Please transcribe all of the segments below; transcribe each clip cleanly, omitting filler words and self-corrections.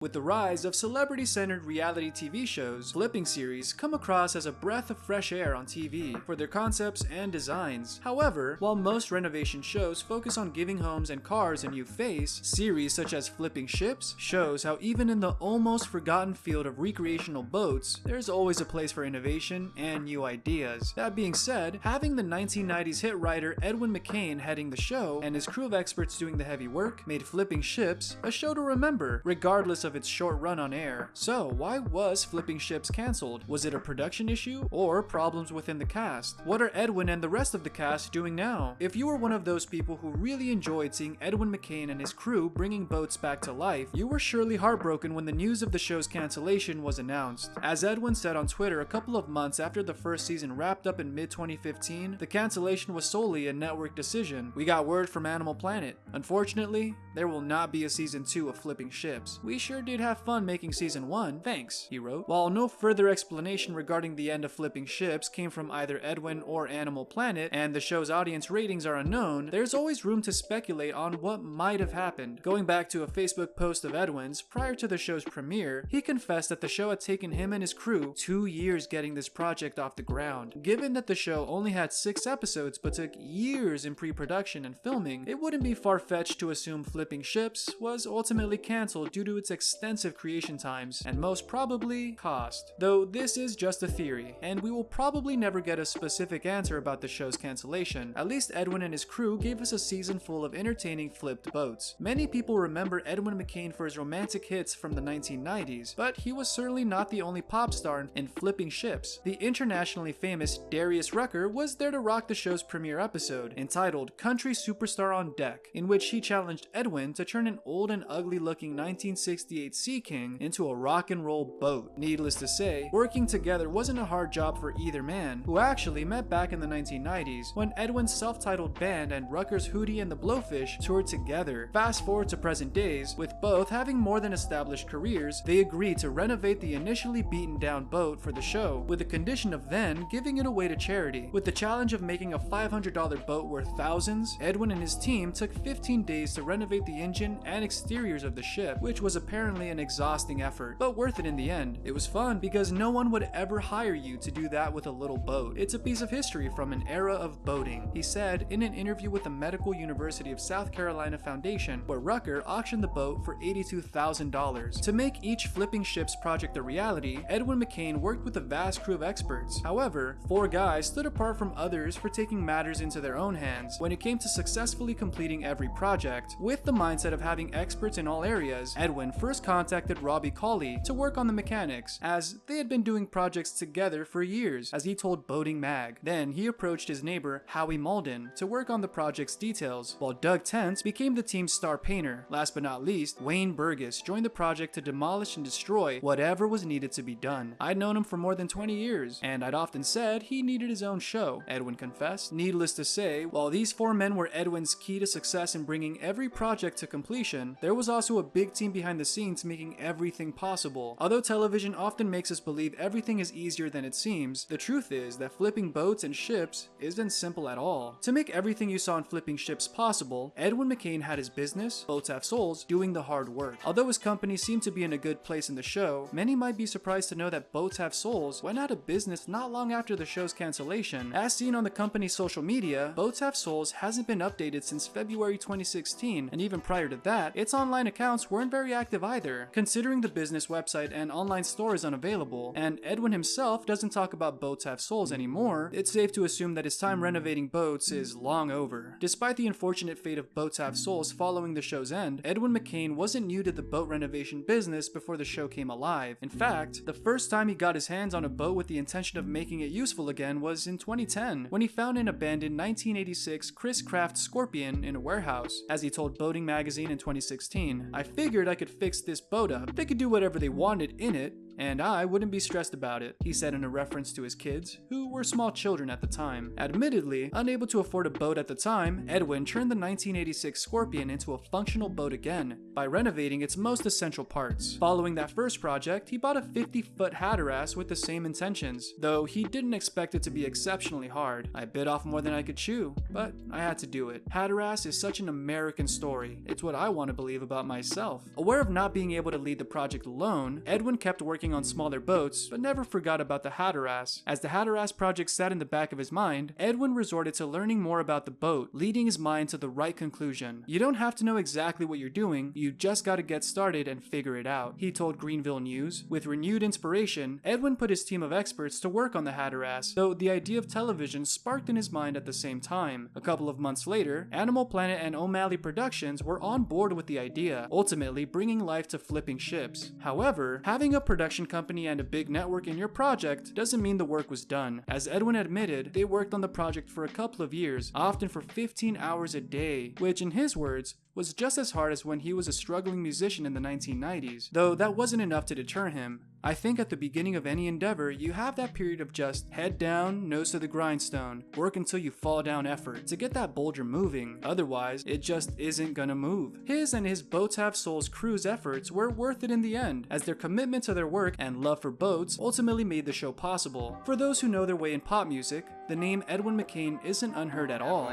With the rise of celebrity-centered reality TV shows, flipping series come across as a breath of fresh air on TV for their concepts and designs. However, while most renovation shows focus on giving homes and cars a new face, series such as Flipping Ships shows how even in the almost forgotten field of recreational boats, there's always a place for innovation and new ideas. That being said, having the 1990s hit writer Edwin McCain heading the show and his crew of experts doing the heavy work made Flipping Ships a show to remember, regardless of its short run on air. So why was Flipping Ships cancelled? Was it a production issue or problems within the cast? What are Edwin and the rest of the cast doing now? If you were one of those people who really enjoyed seeing Edwin McCain and his crew bringing boats back to life, you were surely heartbroken when the news of the show's cancellation was announced. As Edwin said on Twitter a couple of months after the first season wrapped up in mid-2015, the cancellation was solely a network decision. We got word from Animal Planet. Unfortunately, there will not be a season 2 of Flipping Ships. We sure did have fun making season 1, thanks, he wrote. While no further explanation regarding the end of Flipping Ships came from either Edwin or Animal Planet, and the show's audience ratings are unknown, there's always room to speculate on what might have happened. Going back to a Facebook post of Edwin's, prior to the show's premiere, he confessed that the show had taken him and his crew 2 years getting this project off the ground. Given that the show only had 6 episodes but took years in pre-production and filming, it wouldn't be far-fetched to assume Flipping Ships was ultimately cancelled due to its extensive creation times and most probably cost. Though this is just a theory, and we will probably never get a specific answer about the show's cancellation. At least Edwin and his crew gave us a season full of entertaining flipped boats. Many people remember Edwin McCain for his romantic hits from the 1990s, but he was certainly not the only pop star in Flipping Ships. The internationally famous Darius Rucker was there to rock the show's premiere episode, entitled Country Superstar on Deck, in which he challenged Edwin to turn an old and ugly looking 1968 Sea King into a rock and roll boat. Needless to say, working together wasn't a hard job for either man, who actually met back in the 1990s when Edwin's self-titled band and Rucker's Hootie and the Blowfish toured together. Fast forward to present days, with both having more than established careers, they agreed to renovate the initially beaten down boat for the show, with the condition of then giving it away to charity. With the challenge of making a $500 boat worth thousands, Edwin and his team took 15 days to renovate the engine and exteriors of the ship, which was apparently an exhausting effort, but worth it in the end. It was fun because no one would ever hire you to do that with a little boat. It's a piece of history from an era of boating, he said in an interview with the Medical University of South Carolina Foundation, where Rucker auctioned the boat for $82,000. To make each Flipping Ships project a reality, Edwin McCain worked with a vast crew of experts. However, 4 guys stood apart from others for taking matters into their own hands when it came to successfully completing every project. With the mindset of having experts in all areas, Edwin first contacted Robbie Colley to work on the mechanics, as they had been doing projects together for years, as he told Boating Mag. Then he approached his neighbor Howie Malden to work on the project's details, while Doug Tent became the team's star painter. Last but not least, Wayne Burgess joined the project to demolish and destroy whatever was needed to be done. I'd known him for more than 20 years, and I'd often said he needed his own show, Edwin confessed. Needless to say, while these 4 men were Edwin's key to success in bringing every project to completion, there was also a big team behind the scenes making everything possible. Although television often makes us believe everything is easier than it seems, the truth is that flipping boats and ships isn't simple at all. To make everything you saw in Flipping Ships possible, Edwin McCain had his business, Boats Have Souls, doing the hard work. Although his company seemed to be in a good place in the show, many might be surprised to know that Boats Have Souls went out of business not long after the show's cancellation. As seen on the company's social media, Boats Have Souls hasn't been updated since February 2016, and even prior to that, its online accounts weren't very active either. Considering the business website and online store is unavailable, and Edwin himself doesn't talk about Boats Have Souls anymore, it's safe to assume that his time renovating boats is long over. Despite the unfortunate fate of Boats Have Souls following the show's end, Edwin McCain wasn't new to the boat renovation business before the show came alive. In fact, the first time he got his hands on a boat with the intention of making it useful again was in 2010, when he found an abandoned 1986 Chris Craft Scorpion in a warehouse. As he told Boating Magazine in 2016, "I figured I could fix this boat up. They could do whatever they wanted in it, and I wouldn't be stressed about it, he said in a reference to his kids, who were small children at the time. Admittedly, unable to afford a boat at the time, Edwin turned the 1986 Scorpion into a functional boat again by renovating its most essential parts. Following that first project, he bought a 50-foot Hatteras with the same intentions, though he didn't expect it to be exceptionally hard. I bit off more than I could chew, but I had to do it. Hatteras is such an American story. It's what I want to believe about myself. Aware of not being able to lead the project alone, Edwin kept working on smaller boats, but never forgot about the Hatteras. As the Hatteras project sat in the back of his mind, Edwin resorted to learning more about the boat, leading his mind to the right conclusion. You don't have to know exactly what you're doing, you just gotta get started and figure it out, he told Greenville News. With renewed inspiration, Edwin put his team of experts to work on the Hatteras, though the idea of television sparked in his mind at the same time. A couple of months later, Animal Planet and O'Malley Productions were on board with the idea, ultimately bringing life to flipping ships. However, having a production company and a big network in your project doesn't mean the work was done. As Edwin admitted, they worked on the project for a couple of years, often for 15 hours a day, which in his words, was just as hard as when he was a struggling musician in the 1990s, though that wasn't enough to deter him. I think at the beginning of any endeavor, you have that period of just head down, nose to the grindstone, work until you fall down effort to get that boulder moving, otherwise it just isn't gonna move. His and his Boats Have Souls crew's efforts were worth it in the end, as their commitment to their work and love for boats ultimately made the show possible. For those who know their way in pop music, the name Edwin McCain isn't unheard at all.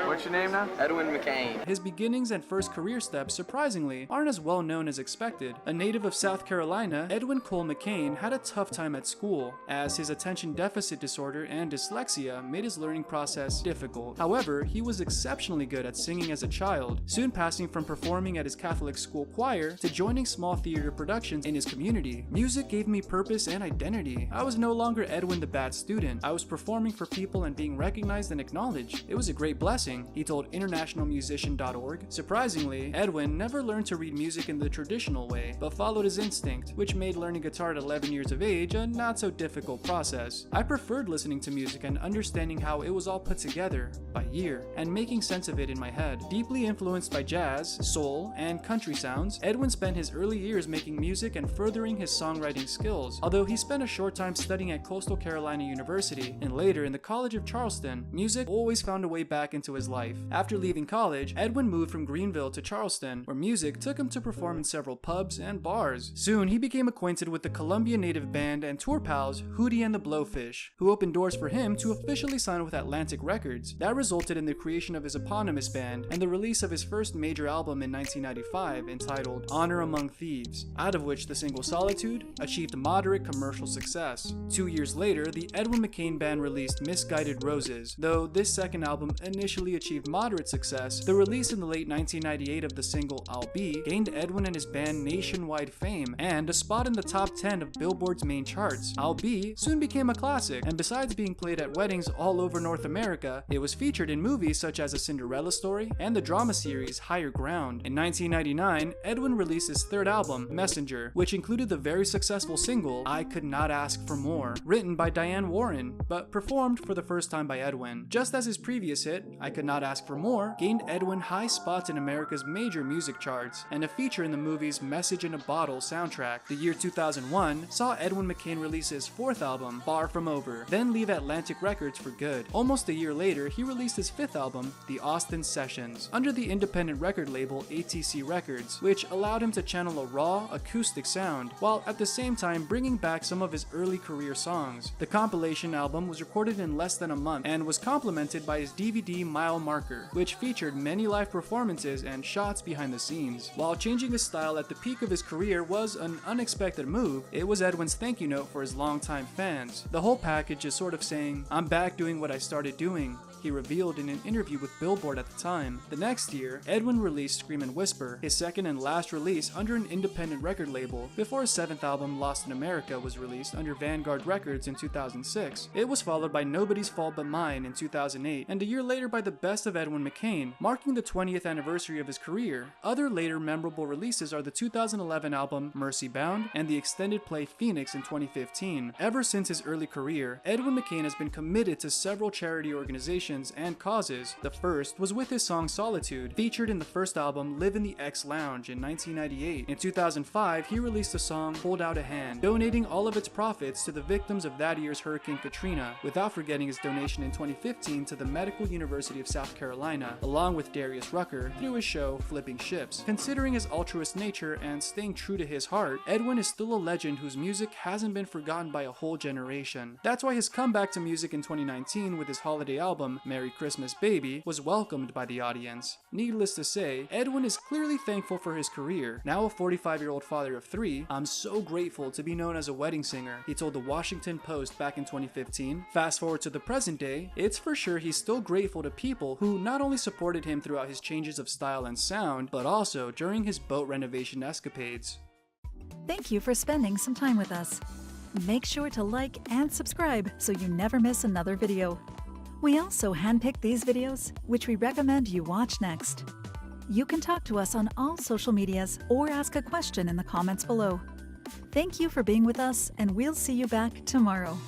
What's your name now? Edwin McCain. His beginnings and first career steps, surprisingly, aren't as well known as expected. A native of South Carolina, Edwin Cole McCain had a tough time at school, as his attention deficit disorder and dyslexia made his learning process difficult. However, he was exceptionally good at singing as a child, soon passing from performing at his Catholic school choir to joining small theater productions in his community. Music gave me purpose and identity. I was no longer Edwin the bad student. I was performing for people and being recognized and acknowledged. It was a great blessing, he told internationalmusician.org. Surprisingly, Edwin never learned to read music in the traditional way, but followed his instinct, which made learning guitar at 11 years of age a not so difficult process. I preferred listening to music and understanding how it was all put together by ear, and making sense of it in my head. Deeply influenced by jazz, soul, and country sounds, Edwin spent his early years making music and furthering his songwriting skills. Although he spent a short time studying at Coastal Carolina University, and later in the College of Charleston, music always found a way back into his life. After leaving college, Edwin moved from Greenville to Charleston, where music took him to perform in several pubs and bars. Soon, he became acquainted with the Columbia native band and tour pals Hootie and the Blowfish, who opened doors for him to officially sign with Atlantic Records. That resulted in the creation of his eponymous band and the release of his first major album in 1995 entitled Honor Among Thieves, out of which the single Solitude achieved moderate commercial success. 2 years later, the Edwin McCain Band released Misguided Roses. Though this second album initially achieved moderate success, the release in the late 1998 of the single I'll Be gained Edwin and his band nationwide fame and a spot in the top 10 of Billboard's main charts. I'll Be soon became a classic, and besides being played at weddings all over North America, it was featured in movies such as A Cinderella Story and the drama series Higher Ground. In 1999, Edwin released his third album, Messenger, which included the very successful single I Could Not Ask for More, written by Diane Warren, but performed for the first time by Edwin. Just as his previous hit, I Could Not Ask for More, gained Edwin high spots in America's major music charts, and a feature in the movie's Message in a Bottle soundtrack. The year 2001 saw Edwin McCain release his fourth album, Far From Over, then leave Atlantic Records for good. Almost a year later, he released his fifth album, The Austin Sessions, under the independent record label ATC Records, which allowed him to channel a raw, acoustic sound, while at the same time bringing back some of his early career songs. The compilation album was recorded in less than a month and was complemented by his DVD Mile Marker, which featured many live performances and shots behind the scenes. While changing his style at the peak of his career was an unexpected move, it was Edwin's thank you note for his longtime fans. The whole package is sort of saying, "I'm back doing what I started doing," he revealed in an interview with Billboard at the time. The next year, Edwin released Scream and Whisper, his second and last release under an independent record label, before his seventh album, Lost in America, was released under Vanguard Records in 2006. It was followed by Nobody's Fault But Mine in 2008, and a year later by The Best of Edwin McCain, marking the 20th anniversary of his career. Other later memorable releases are the 2011 album Mercy Bound and the extended play Phoenix in 2015. Ever since his early career, Edwin McCain has been committed to several charity organizations situations and causes. The first was with his song Solitude, featured in the first album Live in the X Lounge in 1998. In 2005, he released the song Hold Out a Hand, donating all of its profits to the victims of that year's Hurricane Katrina, without forgetting his donation in 2015 to the Medical University of South Carolina, along with Darius Rucker, through his show Flipping Ships. Considering his altruist nature and staying true to his heart, Edwin is still a legend whose music hasn't been forgotten by a whole generation. That's why his comeback to music in 2019 with his holiday album, Merry Christmas Baby, was welcomed by the audience. Needless to say, Edwin is clearly thankful for his career. Now a 45-year-old father of 3, I'm so grateful to be known as a wedding singer, he told the Washington Post back in 2015. Fast forward to the present day, it's for sure he's still grateful to people who not only supported him throughout his changes of style and sound, but also during his boat renovation escapades. Thank you for spending some time with us. Make sure to like and subscribe so you never miss another video. We also handpick these videos, which we recommend you watch next. You can talk to us on all social medias or ask a question in the comments below. Thank you for being with us, and we'll see you back tomorrow.